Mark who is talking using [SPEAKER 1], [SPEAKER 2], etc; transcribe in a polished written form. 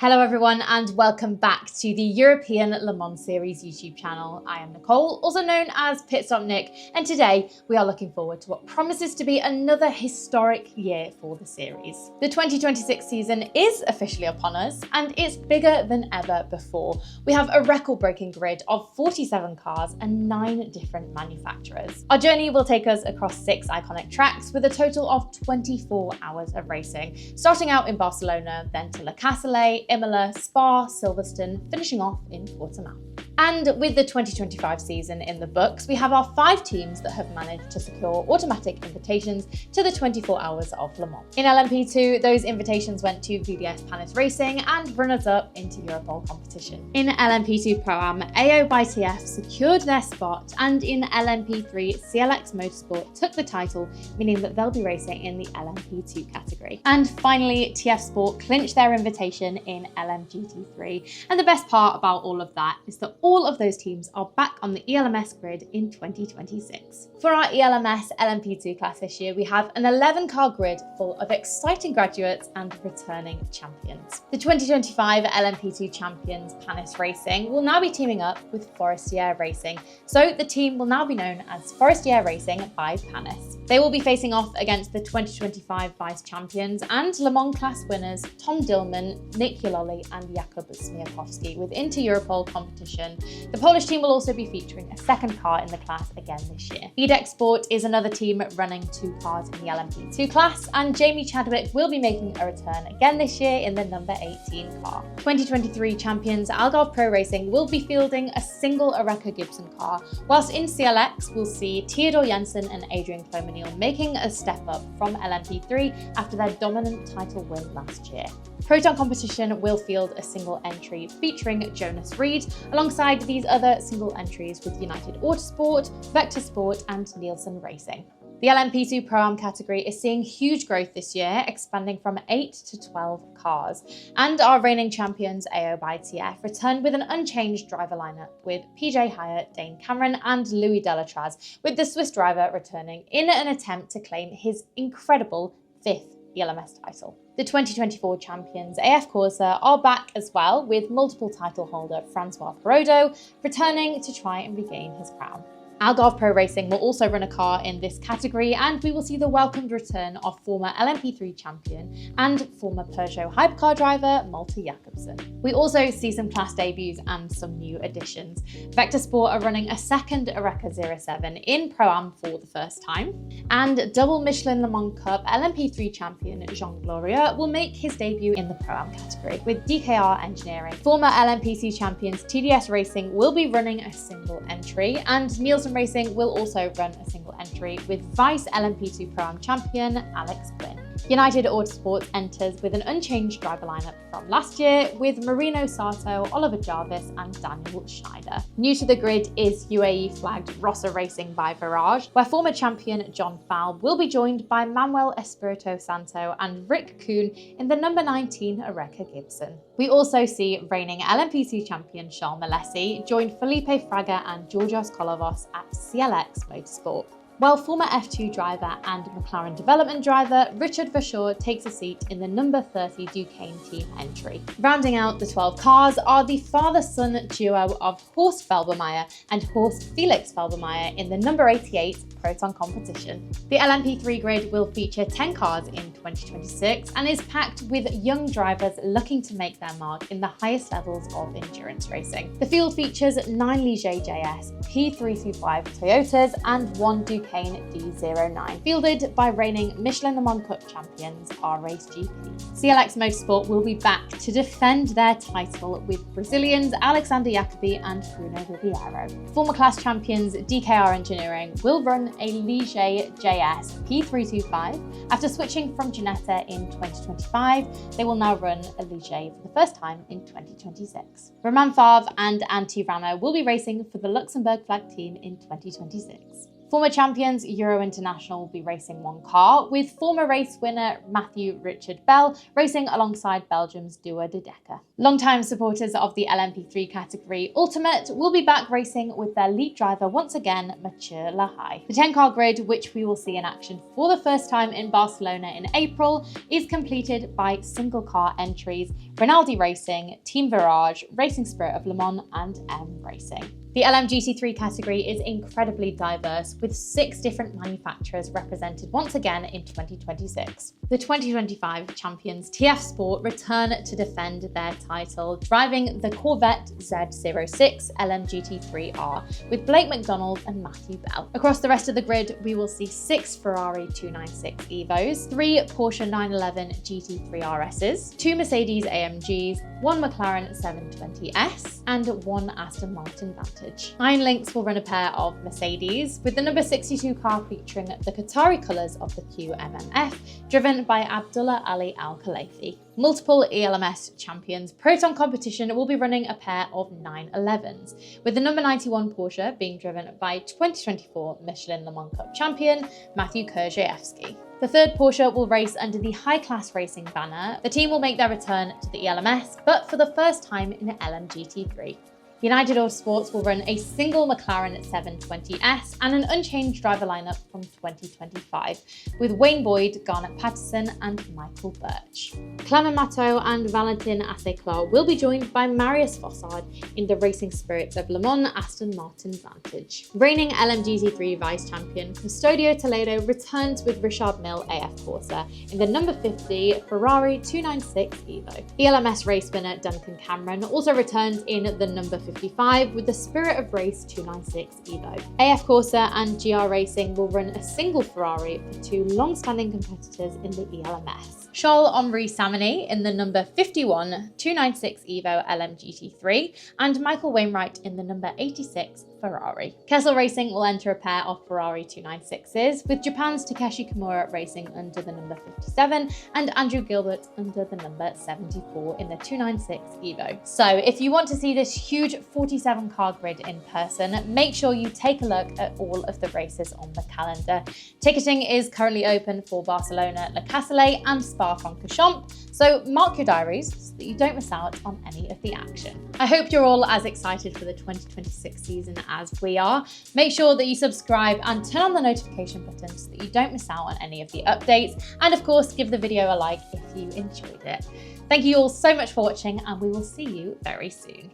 [SPEAKER 1] Hello everyone and welcome back to the European Le Mans Series YouTube channel. I am Nicole, also known as PitStopNic, and today we are looking forward to what promises to be another historic year for the series. The 2026 season is officially upon us and it's bigger than ever before. We have a record-breaking grid of 47 cars and 9 different manufacturers. Our journey will take us across 6 iconic tracks with a total of 24 hours of racing, starting out in Barcelona, then to Le Castellet, Imola, Spa, Silverstone, finishing off in Portimão. And with the 2025 season in the books, we have our 5 teams that have managed to secure automatic invitations to the 24 hours of Le Mans. In LMP2, those invitations went to VDS Panis Racing and runners-up into Europol competition. In LMP2 ProAm, AO by TF secured their spot, and in LMP3, CLX Motorsport took the title, meaning that they'll be racing in the LMP2 category. And finally, TF Sport clinched their invitation in LMGT3. And the best part about all of that is that all of those teams are back on the ELMS grid in 2026. For our ELMS LMP2 class this year, we have an 11-car grid full of exciting graduates and returning champions. The 2025 LMP2 champions, Panis Racing, will now be teaming up with Forestier Racing, so the team will now be known as Forestier Racing by Panis. They will be facing off against the 2025 vice champions and Le Mans class winners Tom Dillman, Nick Yaloli and Jakub Smiakowski within Europol competition. The Polish team will also be featuring a second car in the class again this year. EDEX Sport is another team running 2 cars in the LMP2 class, and Jamie Chadwick will be making a return again this year in the number 18 car. 2023 champions Algarve Pro Racing will be fielding a single Oreca Gibson car, whilst in CLX we'll see Theodor Jensen and Adrian Clomenil making a step up from LMP3 after their dominant title win last year. Proton competition will field a single entry featuring Jonas Reed, alongside these other single entries with United Autosport, Vector Sport and Nielsen Racing. The LMP2 ProAm category is seeing huge growth this year, expanding from 8 to 12 cars. And our reigning champions AO by TF returned with an unchanged driver lineup with PJ Hyatt, Dane Cameron and Louis Delatraz, with the Swiss driver returning in an attempt to claim his incredible 5th ELMS title. The 2024 champions AF Corsa are back as well, with multiple title holder Francois Perrodo returning to try and regain his crown. Algarve Pro Racing will also run a car in this category, and we will see the welcomed return of former LMP3 champion and former Peugeot hypercar driver Malte Jakobsen. We also see some class debuts and some new additions. Vector Sport are running a second Oreca 07 in Pro-Am for the first time, and double Michelin Le Mans Cup LMP3 champion Jean Glorieux will make his debut in the Pro-Am category with DKR Engineering. Former LMPC champions TDS Racing will be running a single entry, and Nielsen Racing will also run a single entry with vice LMP2 Pro-Am champion Alex Quinn. United Autosport enters with an unchanged driver lineup from last year with Marino Sato, Oliver Jarvis and Daniel Schneider. New to the grid is UAE flagged Rossa Racing by Virage, where former champion John Falb will be joined by Manuel Espirito Santo and Rick Kuhn in the number 19 Oreca Gibson. We also see reigning LMP2 champion Charles Malesi join Felipe Fraga and Georgios Kolovos at CLX Motorsport, while former F2 driver and McLaren development driver Richard Verschoor takes a seat in the number 30 Duqueine team entry. Rounding out the 12 cars are the father-son duo of Horst Felbermayr and Horst Felix Felbermayr in the number 88 Proton competition. The LMP3 grid will feature 10 cars in 2026 and is packed with young drivers looking to make their mark in the highest levels of endurance racing. The field features 9 Ligier JS P325 Toyotas and 1 Duqueine D09, fielded by reigning Michelin Le Mans Cup champions R-Race GP. CLX Motorsport will be back to defend their title with Brazilians Alexander Jacobi and Bruno Ribeiro. Former class champions DKR Engineering will run a Ligier JS P325. After switching from Ginetta in 2025, they will now run a Ligier for the first time in 2026. Romain Favre and Antti Ramo will be racing for the Luxembourg flag team in 2026. Former champions Euro International will be racing one car, with former race winner Matthew Richard Bell racing alongside Belgium's Douwe de Decker. Longtime supporters of the LMP3 category Ultimate will be back racing with their lead driver once again, Mathieu Lahai. The 10-car grid, which we will see in action for the first time in Barcelona in April, is completed by single-car entries, Rinaldi Racing, Team Virage, Racing Spirit of Le Mans and M Racing. The LMGT3 category is incredibly diverse, with 6 different manufacturers represented once again in 2026. The 2025 champions TF Sport return to defend their title, driving the Corvette Z06 LMGT3R with Blake McDonald and Matthew Bell. Across the rest of the grid, we will see 6 Ferrari 296 Evos, 3 Porsche 911 GT3 RSs, 2 Mercedes AMGs, 1 McLaren 720S, and 1 Aston Martin Vantage. Iron Lynx will run a pair of Mercedes, with the number 62 car featuring the Qatari colours of the QMMF, driven by Abdullah Ali Al Khalifi. Multiple ELMS champions Proton Competition will be running a pair of 911s, with the number 91 Porsche being driven by 2024 Michelin Le Mans Cup champion Matthew Krzyzewski. The third Porsche will race under the High Class Racing banner. The team will make their return to the ELMS, but for the first time in LMGT3. United Autosports will run a single McLaren 720S and an unchanged driver lineup from 2025, with Wayne Boyd, Garnet Patterson and Michael Birch. Clement Matteau and Valentin Asseclar will be joined by Marius Fossard in the Racing Spirit of Le Mans Aston Martin Vantage. Reigning LMGT3 vice champion Custodio Toledo returns with Richard Mille AF Corsa in the number 50 Ferrari 296 Evo. ELMS race winner Duncan Cameron also returns in the number 55 with the Spirit of Race 296 Evo. AF Corsa and GR Racing will run a single Ferrari for 2 long-standing competitors in the ELMS. Charles-Henri Samani in the number 51 296 Evo LMGT3 and Michael Wainwright in the number 86 Ferrari. Kessel Racing will enter a pair of Ferrari 296s, with Japan's Takeshi Kimura racing under the number 57 and Andrew Gilbert under the number 74 in the 296 Evo. So if you want to see this huge 47-car grid in person, make sure you take a look at all of the races on the calendar. Ticketing is currently open for Barcelona, Le Castellet and Spa-Francorchamps, so mark your diaries so that you don't miss out on any of the action. I hope you're all as excited for the 2026 season as we are. Make sure that you subscribe and turn on the notification button so that you don't miss out on any of the updates, and of course give the video a like if you enjoyed it. Thank you all so much for watching, and we will see you very soon.